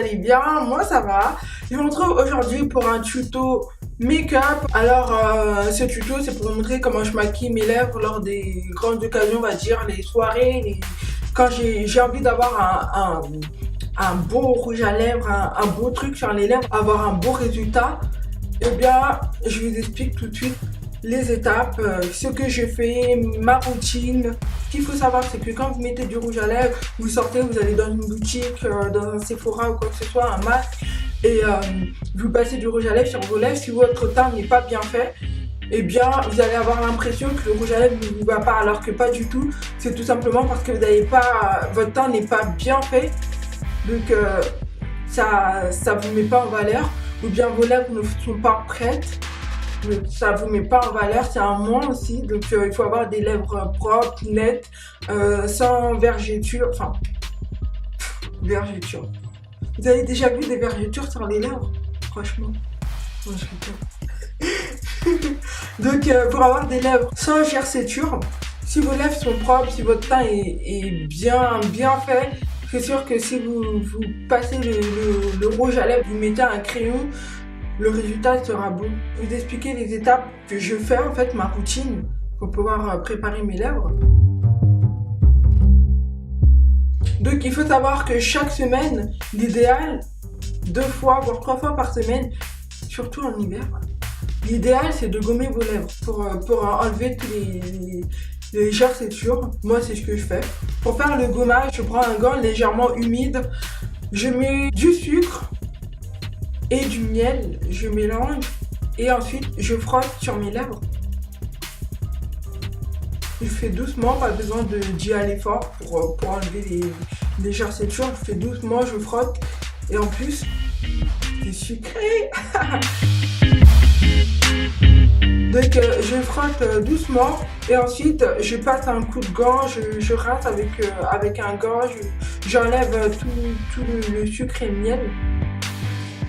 allez bien, moi ça va. Je vous retrouve aujourd'hui pour un tuto make-up. Alors ce tuto c'est pour vous montrer comment je maquille mes lèvres lors des grandes occasions, on va dire, les soirées, quand j'ai envie d'avoir un beau rouge à lèvres, un beau truc sur les lèvres, avoir un beau résultat. Eh bien je vous explique tout de suite les étapes, ce que je fais, ma routine. Ce qu'il faut savoir, c'est que quand vous mettez du rouge à lèvres, vous sortez, vous allez dans une boutique, dans un Sephora ou quoi que ce soit, un masque, et vous passez du rouge à lèvres sur vos lèvres. Si votre teint n'est pas bien fait, eh bien vous allez avoir l'impression que le rouge à lèvres ne vous va pas, alors que pas du tout. C'est tout simplement parce que vous n'avez pas, votre teint n'est pas bien fait, donc ça vous met pas en valeur, ou bien vos lèvres ne sont pas prêtes. Ça vous met pas en valeur, c'est un moins aussi, donc il faut avoir des lèvres propres, nettes, sans vergetures, enfin, vergetures. Vous avez déjà vu des vergetures sur les lèvres? Franchement, moi je rigole. Donc pour avoir des lèvres sans gerçure, si vos lèvres sont propres, si votre teint est bien fait, c'est sûr que si vous passez le rouge à lèvres, vous mettez un crayon, le résultat sera beau. Je vais vous expliquer les étapes que je fais, en fait, ma routine pour pouvoir préparer mes lèvres. Donc il faut savoir que chaque semaine, l'idéal, 2 fois voire 3 fois par semaine, surtout en hiver, l'idéal c'est de gommer vos lèvres pour enlever tous les gerçures. Moi c'est ce que je fais. Pour faire le gommage, je prends un gant légèrement humide, je mets du sucre et du miel, je mélange et ensuite je frotte sur mes lèvres. Je fais doucement, pas besoin d'y aller fort pour enlever les gerçures. Je fais doucement, je frotte et en plus c'est sucré. Donc je frotte doucement et ensuite je passe un coup de gant, je rince avec un gant, j'enlève tout le sucre et le miel.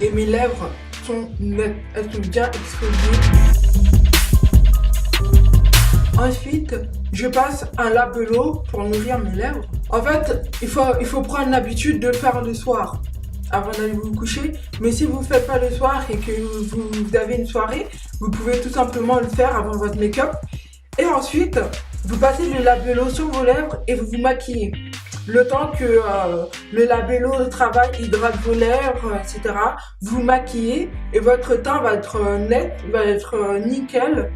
Et mes lèvres sont nettes, elles sont bien exfoliées. Ensuite, je passe un labello pour nourrir mes lèvres. En fait, il faut prendre l'habitude de le faire le soir avant d'aller vous coucher. Mais si vous ne faites pas le soir et que vous avez une soirée, vous pouvez tout simplement le faire avant votre make-up. Et ensuite, vous passez le labello sur vos lèvres et vous vous maquillez. Le temps que le labello travaille, hydrate vos lèvres, etc. Vous maquillez et votre teint va être net, va être nickel.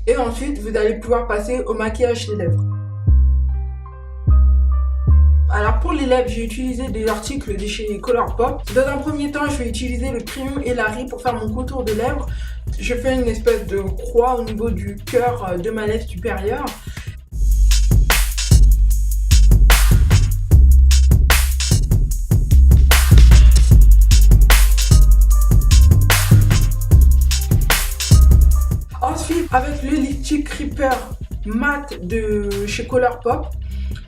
Et ensuite, vous allez pouvoir passer au maquillage des lèvres. Alors pour les lèvres, j'ai utilisé des articles de chez Colourpop. Dans un premier temps, je vais utiliser le crayon et la riz pour faire mon contour de lèvres. Je fais une espèce de croix au niveau du cœur de ma lèvre supérieure. Ensuite, avec le lipstick Creeper mat de chez Colourpop,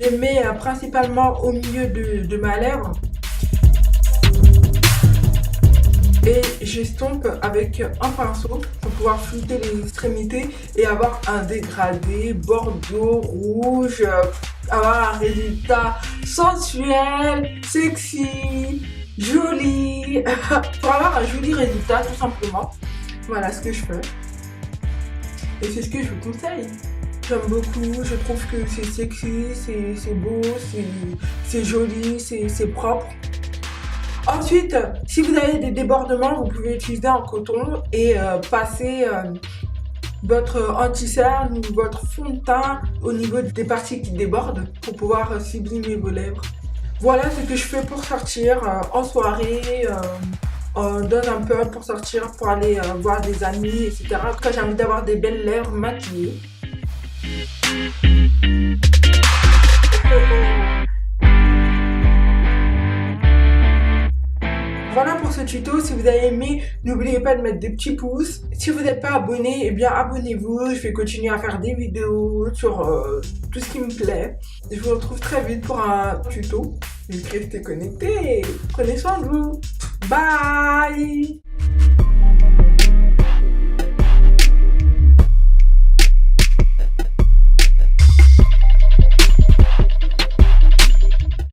je le mets principalement au milieu de ma lèvre et j'estompe avec un pinceau pour pouvoir flouter les extrémités et avoir un dégradé bordeaux, rouge, avoir un résultat sensuel, sexy, joli, pour avoir un joli résultat tout simplement. Voilà ce que je fais. Et c'est ce que je vous conseille. J'aime beaucoup, je trouve que c'est sexy, c'est beau, c'est joli, c'est propre. Ensuite, si vous avez des débordements, vous pouvez utiliser un coton et passer votre anti-cerne ou votre fond de teint au niveau des parties qui débordent pour pouvoir sublimer vos lèvres. Voilà ce que je fais pour sortir en soirée. Dans un peu pour sortir, pour aller voir des amis, etc. Quand j'ai envie d'avoir des belles lèvres maquillées. Voilà pour ce tuto. Si vous avez aimé, n'oubliez pas de mettre des petits pouces. Si vous n'êtes pas abonné, eh bien abonnez-vous. Je vais continuer à faire des vidéos sur tout ce qui me plaît. Je vous retrouve très vite pour un tuto. Restez connectés. Prenez soin de vous. Bye!